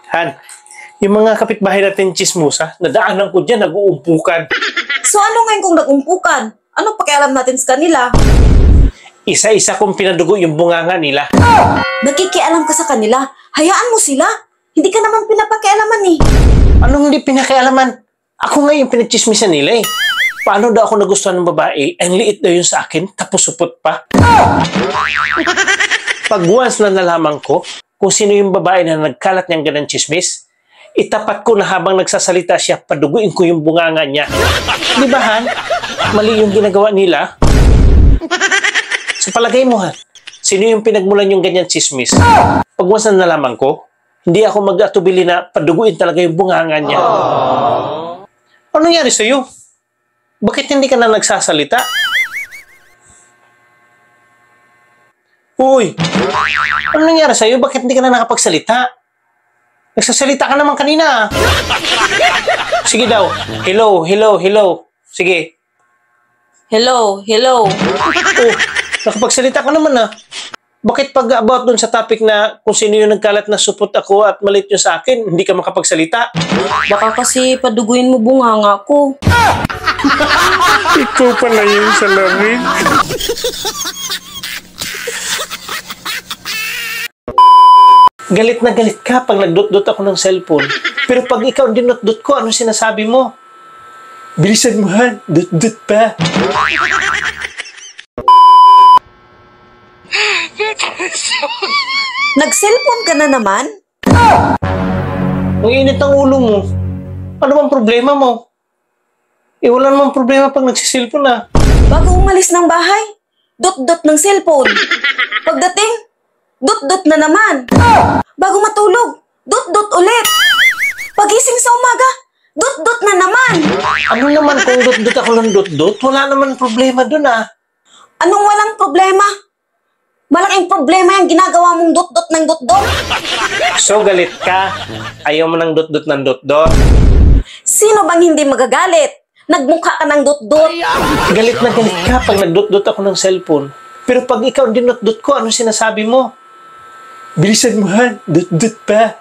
Han, yung mga kapitbahay natin chismosa, nadaanan ko dyan, nag-uumpukan. So ano ngayon kung nag-umpukan? Ano pakialam natin sa kanila? Isa-isa kong pinadugo yung bunganga nila. Nakikialam ka sa kanila. Hayaan mo sila. Hindi ka naman pinapakialaman eh. Anong hindi pinakialaman? Ako nga yung pinagchismisan nila eh. Paano daw ako nagustuhan ng babae? Ang liit daw yun sa akin, tapos supot pa. Pag once na nalaman ko kung sino yung babae na nagkalat niyang ganang chismis, itapat ko na habang nagsasalita siya, paduguin ko yung bunganga niya. Di ba, Han? Mali yung ginagawa nila. Sa palagay mo, Han, sino yung pinagmulan yung ganyan chismis? Pag once na nalaman ko, hindi ako mag-atubili na paduguin talaga yung bunganga niya. Ano nangyari sa'yo? Bakit hindi ka na nagsasalita? Uy! Ano nangyari sa'yo? Bakit hindi ka na nakapagsalita? Nagsasalita ka naman kanina. Sige daw. Hello, hello, hello. Sige. Hello, hello. Oh, nakapagsalita ka naman ah. Bakit pag about dun sa topic na kung sino yung nagkalat na supot ako at malit yung sa akin, hindi ka makapagsalita? Baka kasi paduguin mo bunganga ko. Ikaw pala yun sa lamig. Galit na galit ka pag nagdot-dot ako ng cellphone. Pero pag ikaw dinot-dot ko, ano sinasabi mo? Bilisan mo, Han. Dot-dot pa. Nag-cellphone ka na naman? Ang init ang ulo mo. Ano bang problema mo? Wala namang problema pag nagsisilpon na. Bago umalis ng bahay, dot-dot ng cellphone. Pagdating, dot-dot na naman. Bago matulog, dot-dot ulit. Pagising sa umaga, dot-dot na naman. Ano naman kung dot-dot ako ng dot-dot? Wala naman problema dun ah. Anong walang problema? Malaking problema yung ginagawa mong dot-dot ng dot-dot. So galit ka? Ayaw mo ng dot-dot ng dot-dot? Sino bang hindi magagalit? Nagmukha ka ng dot-dot. Galit na galit ka pag nagdot-dot ako ng cellphone. Pero pag ikaw dinot-dot ko, ano sinasabi mo? Bilisan mo, Han. Dot-dot pa.